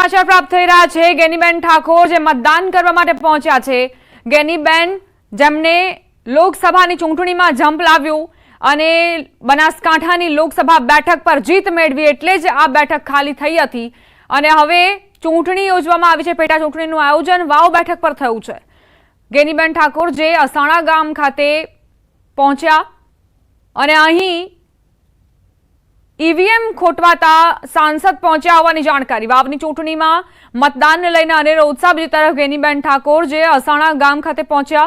સમાચાર પ્રાપ્ત થઈ રહ્યા છે ગેનીબેન ઠાકોર જે મતદાન કરવા માટે પહોંચ્યા છે। ગેનીબેન જેમને લોકસભાની ચૂંટણીમાં જંપ લાવ્યું અને બનાસકાંઠાની લોકસભા બેઠક પર જીત મેળવી એટલે જ આ બેઠક ખાલી થઈ હતી અને હવે ચૂંટણી યોજવામાં આવી છે। પેટા ચૂંટણીનું આયોજન વાવ બેઠક પર થયું છે। ગેનીબેન ઠાકોર જે અસાણા ગામ ખાતે પહોંચ્યા અને અહીં ईवीएम खोटवाता सांसद पहुंचा होवानी जानकारी। वावनी चूंटणीमां मतदानने लईने अनेरो उत्साह। बीजी तरफ गेनीबेन ठाकोर जे असाणा गाम खाते पहुंच्या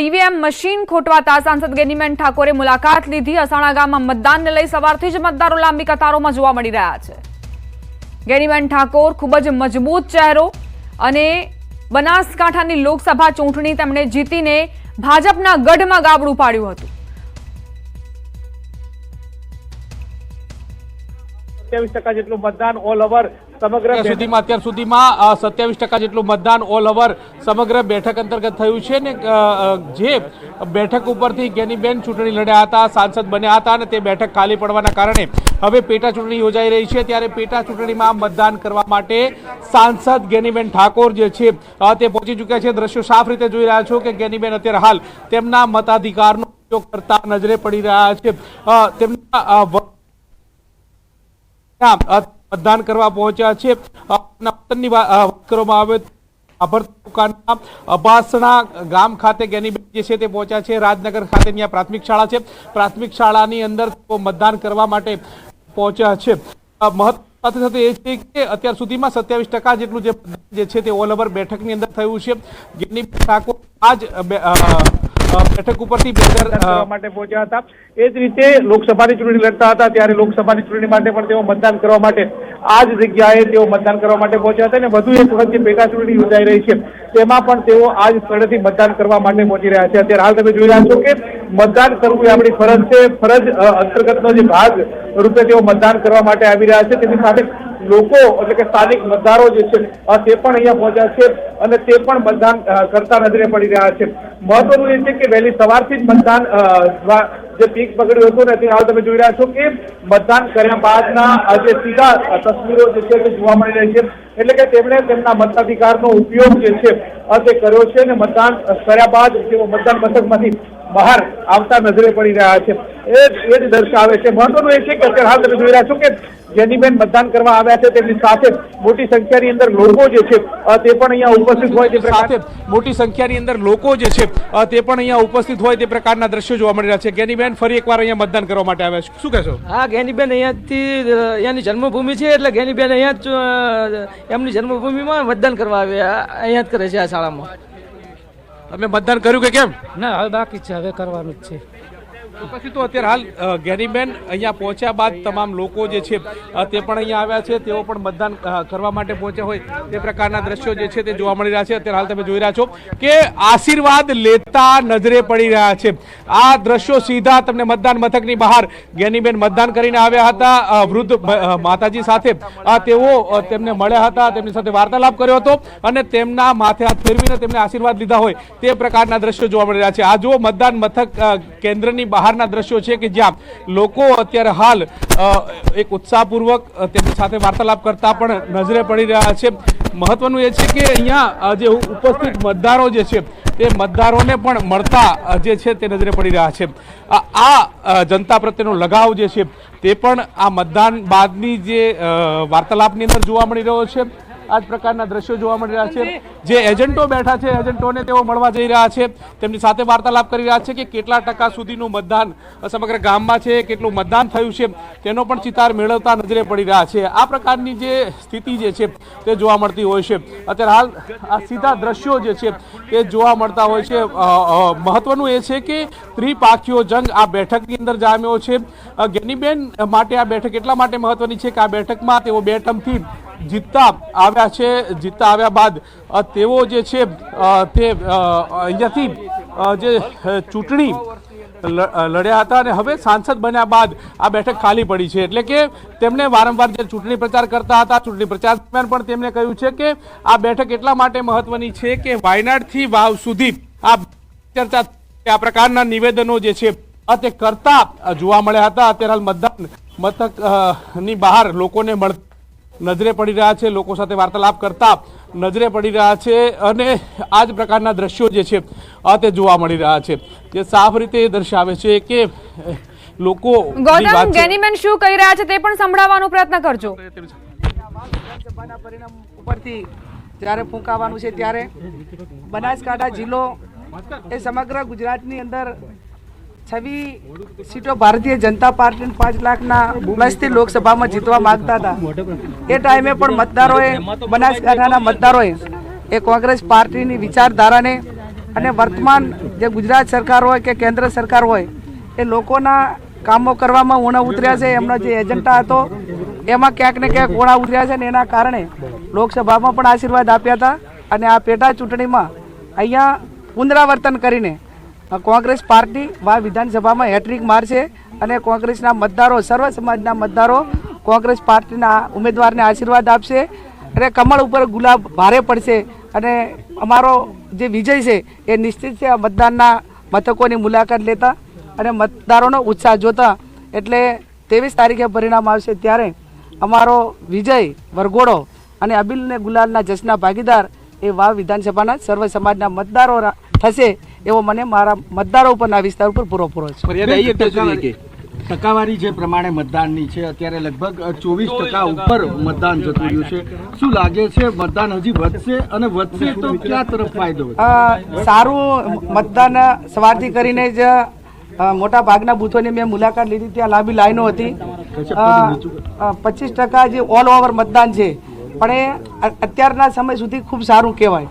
ईवीएम मशीन खोटवाता सांसद गेनीबेन ठाकोरे मुलाकात लीधी। असाणा गाममां मतदानने लई सवारथी ज मतदारो लांबी कतारोमां जोवा मळी रह्या छे। गेनीबेन ठाकोर खूब ज मजबूत चेहरो अने बनासकांठानी लोकसभा चूंटणी તેમણે જીતીને ભાજપના ગઢમાં ગાબડું પાડ્યું હતું। 27% જેટલું મતદાન ઓલ ઓવર સમગ્ર સુધીમાં અત્યાર સુધીમાં 27% જેટલું મતદાન ઓલ ઓવર સમગ્ર બેઠક અંતર્ગત થયું છે ને જે બેઠક ઉપરથી ગેનીબેન ચૂંટણી લડ્યા હતા, સાંસદ બન્યા હતા અને તે બેઠક ખાલી પડવાના કારણે હવે પેટા ચૂંટણી યોજાઈ રહી છે। ત્યારે પેટા ચૂંટણીમાં મતદાન કરવા માટે સાંસદ ગેનીબેન ઠાકોર જે છે તે પહોંચી ચૂક્યા છે। દ્રશ્યો સાફ રીતે જોઈ રહ્યા છો કે ગેનીબેન અત્યારે હાલ તેમના મતાધિકારનો ઉપયોગ કરતા નજરે પડી રહ્યા છે। તેમના मतदान करवा पहुंचा है। अबासणा गाम खाते गेनीबेन जे पहुंचा है। राजनगर खाते प्राथमिक शाळा है, प्राथमिक शाळानी अंदर मतदान करवा माटे पहुंचा है। महत्व અત્યાર સુધીમાં 27% જેટલું જે છે તે ઓલ ઓવર બેઠકની અંદર થયું છે। ગેનીબેન ઠાકોર આજ બેઠક ઉપરથી કરવા માટે પહોંચ્યા હતા। એ જ રીતે લોકસભાની ચૂંટણી લડતા હતા ત્યારે લોકસભાની ચૂંટણી માટે પણ તેઓ મતદાન કરવા માટે આ જ જગ્યાએ તેઓ મતદાન કરવા માટે પહોંચ્યા હતા અને વધુ એક વખત જે પેટા ચૂંટણી યોજાઈ રહી છે તેમાં પણ તેઓ આ જ સ્થળેથી મતદાન કરવા માટે પહોંચી રહ્યા છે। અત્યારે હાલ તમે જોઈ રહ્યા છો કે મતદાન કરવું એ આપણી ફરજ છે, ફરજ અંતર્ગતનો જે ભાગ રૂપે તેઓ મતદાન કરવા માટે આવી રહ્યા છે। તેની સાથે લોકો એટલે કે સ્થાનિક મતદારો જે છે તે પણ અહીંયા પહોંચ્યા છે અને તે પણ મતદાન કરતા નજરે પડી રહ્યા છે। મહત્વનું એ છે કે વહેલી સવારથી જ મતદાન જે પીક પકડ્યું હતું ને તે હાલ તમે જોઈ રહ્યા છો કે મતદાન કર્યા બાદના જે સીધા તસવીરો જે છે તે જોવા મળી રહી છે। એટલે કે તેમણે તેમના મતાધિકારનો ઉપયોગ જે છે તે કર્યો છે અને મતદાન કર્યા બાદ તેઓ મતદાન મથકમાંથી બહાર આવતા નજરે પડી રહ્યા છે। એ જ દર્શાવે છે। મહત્વનું એ છે કે અત્યારે હાલ તમે જોઈ રહ્યા છો કે ગેનીબેન મતદાન કરવા આવ્યા છે તેમની સાથે મોટી સંખ્યાની અંદર લોકો જે છે તે પણ અહીંયા ઉપસ્થિત હોય તે સાથે મોટી સંખ્યાની અંદર લોકો જે છે તે પણ અહીંયા ઉપસ્થિત હોય તે પ્રકારના દ્રશ્યો જોવા મળી રહ્યા છે। ગેનીબેન ફરી એકવાર અહીંયા મતદાન કરવા માટે આવ્યા છે, શું કહેશો? હા, ગેનીબેન અહીંયાથી અહીંયાની જન્મભૂમિ છે એટલે ગેનીબેન અહીંયા જ એમની જન્મભૂમિમાં મતદાન કરવા આવ્યા, અહીંયા જ કરે છે આ શાળામાં। તમે મતદાન કર્યું કે કેમ? ના, હવે બાકી છે, હવે કરવાનું જ છે। પછી તો અત્યારે હાલ ગેનીબેન અહીંયા પહોંચ્યા બાદ તમામ લોકો જે છે તે પણ અહીંયા આવ્યા છે, તેઓ પણ મતદાન કરવા માટે પહોંચ્યા હોય તે પ્રકારના દ્રશ્યો જે છે તે જોવા મળી રહ્યા છે। અત્યારે હાલ તમે જોઈ રહ્યા છો કે આશીર્વાદ લેતા નજરે પડી રહ્યા છે। આ દ્રશ્યો સીધા તમને મતદાન મથકની બહાર ગેનીબેન મતદાન કરીને આવ્યા હતા વૃદ્ધ માતાજી સાથે, તેઓ તેમને મળ્યા હતા, તેમની સાથે વાર્તાલાપ કર્યો હતો અને તેમના માથે હાથ ફેરવીને તેમને આશીર્વાદ લીધા હોય તે પ્રકારના દ્રશ્યો જોવા મળી રહ્યા છે। આ જો મતદાન મથક કેન્દ્રની બહારના દ્રશ્યો છે કે જ્યાં લોકો અત્યારે હાલ એક ઉત્સાહપૂર્વક તેમની સાથે વાર્તાલાપ કરતા પણ નજરે પડી રહ્યા છે। મહત્વનું એ છે કે અહીંયા જે ઉપસ્થિત મતદારો જે છે તે મતદારોને પણ મળતા જે છે તે નજરે પડી રહ્યા છે। આ જનતા પ્રત્યેનો લગાવ જે છે તે પણ આ મતદાન બાદની જે વાર્તાલાપની અંદર જોવા મળી રહ્યો છે। આ જ પ્રકારના દ્રશ્યો જોવા મળી રહ્યા છે। જે એજન્ટો બેઠા છે, એજન્ટોને તેઓ મળવા જઈ રહ્યા છે, તેમની સાથે વાર્તાલાપ કરી રહ્યા છે કે કેટલા ટકા સુધીનું મતદાન સમગ્ર ગામમાં છે, કેટલું મતદાન થયું છે તેનો પણ ચિતાર મેળવતા નજરે પડી રહ્યા છે। આ પ્રકારની જે સ્થિતિ જે છે તે જોવા મળતી હોય છે। અત્યારે હાલ આ સીધા દ્રશ્યો જે છે તે જોવા મળતા હોય છે। મહત્વનું એ છે કે ત્રિપાખીઓ જંગ આ બેઠકની અંદર જામ્યો છે। ગેનીબેન માટે આ બેઠક એટલા માટે મહત્વની છે કે આ બેઠકમાં તેઓ 2 ટર્મથી જીતતા આવ્યા છે। જીતતા આવ્યા બાદ તેઓ જે છે તે અહીંયાથી જે ચૂંટણી લડ્યા હતા અને હવે સાંસદ બન્યા બાદ આ બેઠક ખાલી પડી છે। એટલે કે તેમણે વારંવાર જે ચૂંટણી પ્રચાર કરતા હતા, ચૂંટણી પ્રચાર દરમિયાન પણ તેમણે કહ્યું છે કે આ બેઠક એટલા માટે મહત્વની છે કે વાયનાડથી વાવ સુધી આ ચર્ચા આ પ્રકારના નિવેદનો જે છે તે કરતા જોવા મળ્યા હતા। અત્યારે હાલ મતદાન મથકની બહાર લોકોને મળતા નજરે પડી રહ્યા છે, લોકો સાથે વાર્તાલાપ કરતા નજરે પડી રહ્યા છે અને આ જ પ્રકારના દ્રશ્યો જે છે તે જોવા મળી રહ્યા છે, જે સાફ રીતે દર્શાવે છે કે લોકો ગૌતમ, ગેનીબેન શું કહી રહ્યા છે તે પણ સંભળાવવાનો પ્રયત્ન કરજો. વિધાનસભાના પરિણામ ઉપરથી જ્યારે ફૂંકાવાનું છે ત્યારે બનાસકાંઠા જિલ્લો એ સમગ્ર ગુજરાતની અંદર 26 સીટો ભારતીય જનતા પાર્ટી 5 લાખના પ્લસથી લોકસભામાં જીતવા માંગતા હતા. એ ટાઈમે પણ મતદારોએ, બનાસકાંઠાના મતદારોએ એ કોંગ્રેસ પાર્ટીની વિચારધારાને અને વર્તમાન જે ગુજરાત સરકાર હોય કે કેન્દ્ર સરકાર હોય એ લોકોના કામો કરવામાં ઓણા ઉતર્યા છે. એમનો જે એજન્ડા હતો એમાં ક્યાંક ને ક્યાંક ઓણા ઉતર્યા છે ને એના કારણે લોકસભામાં પણ આશીર્વાદ આપ્યા હતા. અને આ પેટા ચૂંટણીમાં અહીંયા પુનરાવર્તન કરીને કોંગ્રેસ પાર્ટી વિધાનસભામાં હેટ્રિક મારશે અને કોંગ્રેસના મતદારો, સર્વ સમાજના મતદારો કોંગ્રેસ પાર્ટીના ઉમેદવારને આશીર્વાદ આપશે અને કમળ ઉપર ગુલાબ ભારે પડશે અને અમારો જે વિજય છે એ નિશ્ચિત છે. મતદાનના મથકોની મુલાકાત લેતા અને મતદારોનો ઉત્સાહ જોતા એટલે 23 તારીખે પરિણામ આવશે ત્યારે અમારો વિજય વરઘોડો અને અબીલ ને ગુલાલના જશ્નના ભાગીદાર એ વિધાનસભાના સર્વ સમાજના મતદારો થશે એવો મને મારા મતદારો ઉપરના વિસ્તાર ઉપર પૂરો છે. ટકાવારી જે પ્રમાણે મતદાનની છે અત્યારે લગભગ 24% ઉપર મતદાન જતું રહ્યું છે. શું લાગે છે મતદાન હજી વધશે અને વધશે તો ક્યાં તરફ ફાયદો? સારું મતદાન સવારથી કરીને જ મોટા ભાગના બૂથોની મેં મુલાકાત લીધી, ત્યાં લાંબી લાઈનો હતી. 25% જે ઓલ ઓવર મતદાન છે પણ એ અત્યારના સમય સુધી ખૂબ સારું કહેવાય.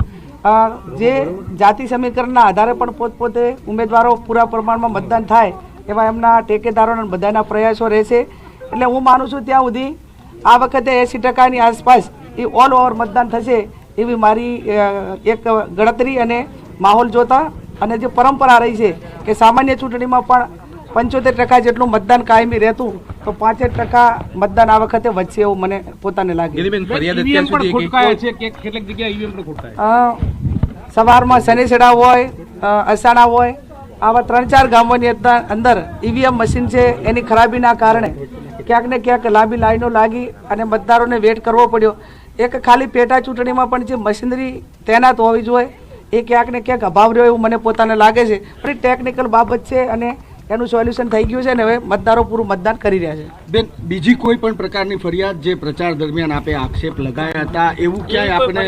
જે જાતિ સમીકરણના આધારે પણ પોતપોતે ઉમેદવારો પૂરા પ્રમાણમાં મતદાન થાય એવા એમના ટેકેદારોના બધાના પ્રયાસો રહેશે. એટલે હું માનું છું ત્યાં સુધી આ વખતે 80%ની આસપાસ એ ઓલ ઓવર મતદાન થશે એવી મારી એક ગણતરી અને માહોલ જોતા. અને જે પરંપરા રહી છે કે સામાન્ય ચૂંટણીમાં પણ 75% જેટલું મતદાન કાયમી રહેતું તો 65% મતદાન આ વખતે વધશે એવું મને પોતાને લાગે. સવારમાં શનિસેડા હોય, અસાણા હોય, આવા 3-4 ગામોની અંદર ઈવીએમ મશીન છે એની ખરાબીના કારણે ક્યાંક ને ક્યાંક લાંબી લાઈનો લાગી અને મતદારોને વેટ કરવો પડ્યો. એક ખાલી પેટા ચૂંટણીમાં પણ જે મશીનરી તૈનાત હોવી જોઈએ એ ક્યાંક ને ક્યાંક અભાવ રહ્યો એવું મને પોતાને લાગે છે. પણ ટેકનિકલ બાબત છે અને એનું સોલ્યુશન થઈ ગયું છે ને હવે મતદારો પૂરું મતદાન કરી રહ્યા છે. બેન, બીજી કોઈ પણ પ્રકારની ફરિયાદ જે પ્રચાર દરમિયાન આપે આક્ષેપ લગાયા હતા એવું ક્યાંય આપણે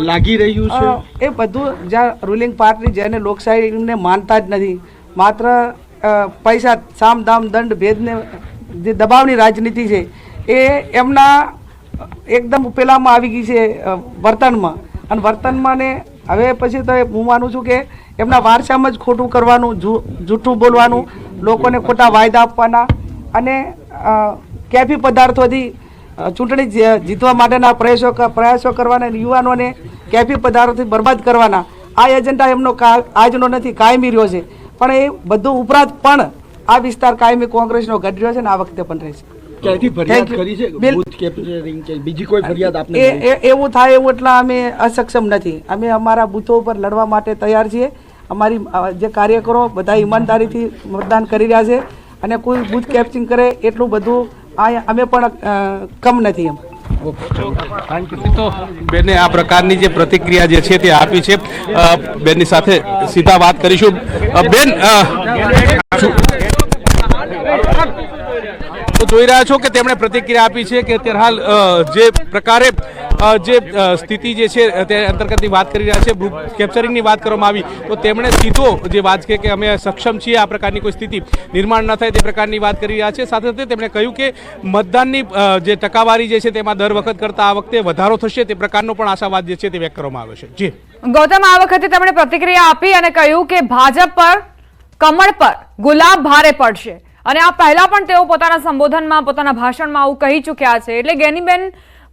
લાગી રહ્યું છે? એ બધું જ્યાં રૂલિંગ પાર્ટી જેને લોકશાહીને માનતા જ નથી, માત્ર પૈસા, સામ દામ દંડ ભેદને જે દબાવની રાજનીતિ છે એ એમના એકદમ પેલામાં આવી ગઈ છે વર્તનમાં. અને વર્તનમાં ને હવે પછી તો હું માનું છું કે એમના વારસામાં જ ખોટું કરવાનું, જૂઠું બોલવાનું, લોકોને ખોટા વાયદા આપવાના અને કેફી પદાર્થોથી ચૂંટણી જીતવા માટેના પ્રયાસો કરવાના, યુવાનોને કેફી પદાર્થોથી બરબાદ કરવાના. આ એજન્ડા એમનો આજનો નથી, કાયમી રહ્યો છે. પણ એ બધું ઉપરાંત પણ આ વિસ્તાર કાયમી કોંગ્રેસનો ગઢ રહ્યો છે ને આ વખતે પણ રહેશે. બીજી કોઈ ફરિયાદ આપને એવું થાય એવું એટલે અમે અસક્ષમ નથી. અમે અમારા બૂથો ઉપર લડવા માટે તૈયાર છીએ. અમારી જે કાર્યકરો બધા ઈમાનદારીથી મતદાન કરી રહ્યા છે અને કોઈ બૂથ કેપ્ચરિંગ કરે એટલું બધું અમે પણ કમ નથી. એમ તો બેને આ પ્રકારની જે પ્રતિક્રિયા જે છે તે આપી છે. બેનની સાથે સીધા વાત કરીશું. બેન, જોઈ રહ્યા છો કે તેમણે પ્રતિક્રિયા આપી છે કે અત્યારે હાલ જે પ્રકારે જે સ્થિતિ જે છે તે અંતર્ગતની વાત કરી રહ્યા છે, બૂથ કેપ્ચરિંગની વાત કરવામાં આવી તો તેમણે સીધો જે વાત છે કે અમે સક્ષમ છીએ આ પ્રકારની કોઈ સ્થિતિ નિર્માણ ન થાય તે પ્રકારની વાત કરી રહ્યા છે. સાથે સાથે તેમણે કહ્યું કે મતદાનની જે ટકાવારી જે છે તેમાં દર વખત કરતાં આ વખતે વધારો થશે તે પ્રકારનો પણ આશાવાદ જે છે તે વ્યક્ત કરવામાં આવ્યો છે. જી ગૌતમ, આ વખતે તેમણે પ્રતિક્રિયા આપી અને કહ્યું કે ભાજપ પર, કમળ પર ગુલાબ ભારે પડશે અને આ પહેલા પણ તેઓ પોતાના સંબોધનમાં, પોતાના ભાષણમાં આવું કહી ચૂક્યા છે. એટલે ગેનીબેન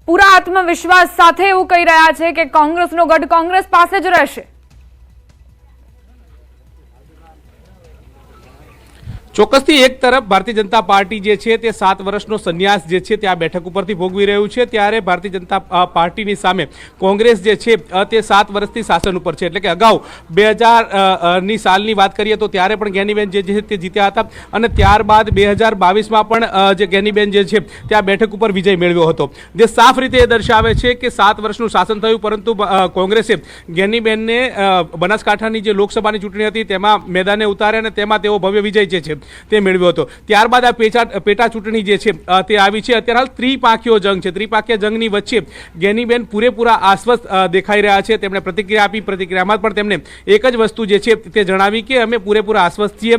પૂરા આત્મવિશ્વાસ સાથે એવું કહી રહ્યા છે કે કોંગ્રેસનો ગઢ કોંગ્રેસ પાસે જ રહેશે. ચોક્કસથી એક તરફ ભારતીય જનતા પાર્ટી જે છે તે 7 વર્ષનો સંન્યાસ જે છે તે આ બેઠક ઉપરથી ભોગવી રહ્યું છે, ત્યારે ભારતીય જનતા પાર્ટીની સામે કોંગ્રેસ જે છે તે 7 વર્ષથી શાસન ઉપર છે. એટલે કે અગાઉ 2000ની સાલની વાત કરીએ તો ત્યારે પણ જ્ઞાનીબેન જે છે તે જીત્યા હતા અને ત્યારબાદ 2022માં પણ જે જ્ઞાનીબેન જે છે તે આ બેઠક ઉપર વિજય મેળવ્યો હતો, જે સાફ રીતે એ દર્શાવે છે કે 7 વર્ષનું શાસન થયું, પરંતુ કોંગ્રેસે જ્ઞાનીબેનને બનાસકાંઠાની જે લોકસભાની ચૂંટણી હતી તેમાં મેદાને ઉતાર્યા અને તેમાં તેઓ ભવ્ય વિજય જે છે તે મેળવ્યો હતો. ત્યારબાદ આ પેટા ચૂંટણી જે છે તે આવી છે. અત્યારે હાલ ત્રિપાંખીયો જંગ છે. ત્રિપાંખીય જંગની વચ્ચે જ્ઞાનીબેન પૂરેપૂરા આશ્વસ્ત દેખાઈ રહ્યા છે. તેમણે પ્રતિક્રિયા આપી. પ્રતિક્રિયામાં પણ તેમણે એક જ વસ્તુ જે છે તે જણાવી કે અમે પૂરેપૂરા આશ્વસ્ત છીએ,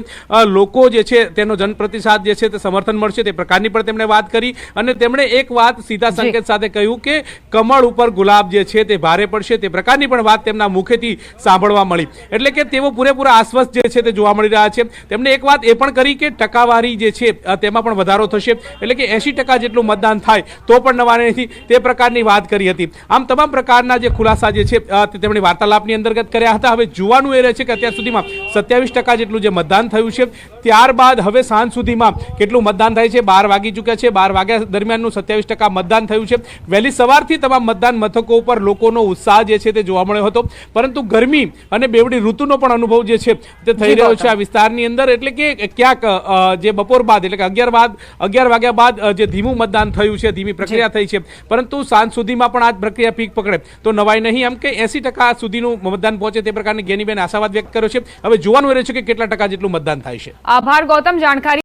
લોકો જે છે તેનો જનપ્રતિસાદ જે છે તે સમર્થન મળશે તે પ્રકારની પણ તેમણે વાત કરી. અને તેમણે એક વાત સીધા સંકેત સાથે કહ્યું કે કમળ ઉપર ગુલાબ જે છે તે ભારે પડશે, તે પ્રકારની પણ વાત તેમના મુખેથી સાંભળવા મળી. એટલે કે તેઓ પૂરેપૂરા આશ્વસ્ત જે છે તે જોવા મળી રહ્યા છે. તેમણે એક વાત એ પણ કરી કે ટકાવારી જે છે તેમાં પણ વધારો થશે, એટલે કે 80% જેટલું મતદાન થાય તો પણ નવાને નથી, તે પ્રકારની વાત કરી હતી. આમ તમામ પ્રકારના જે ખુલાસા જે છે તે તેમણે વાર્તાલાપની અંતર્ગત કર્યા હતા. હવે જોવાનું એ રહે છે કે અત્યાર સુધીમાં 27% જેટલું જે મતદાન થયું છે, ત્યારબાદ હવે સાંજ સુધીમાં કેટલું મતદાન થાય છે. 12 વાગી ચૂક્યા છે. 12 વાગ્યા દરમિયાનનું 27% મતદાન થયું છે. વહેલી સવારથી તમામ મતદાન મથકો ઉપર લોકોનો ઉત્સાહ જે છે તે જોવા મળ્યો હતો, પરંતુ ગરમી અને બેવડી ઋતુનો પણ અનુભવ જે છે તે થઈ રહ્યો છે આ વિસ્તારની અંદર. એટલે કે ક્યાંક જે બપોર બાદ એટલે કે 11 વાગ્યા બાદ જે ધીમું મતદાન થયું છે, ધીમી પ્રક્રિયા થઈ છે, પરંતુ સાંજ સુધીમાં પણ આ જ પ્રક્રિયા પીક પકડે તો નવાઈ નહીં. આમ કે 80% સુધીનું મતદાન પહોંચે તે પ્રકારની જ્ઞાનીબેન આશાવાદ વ્યક્ત કર્યો છે. હવે જોવાનું રહે છે કે કેટલા ટકા જેટલું મતદાન થાય છે. આભાર ગૌતમ, જાણકારી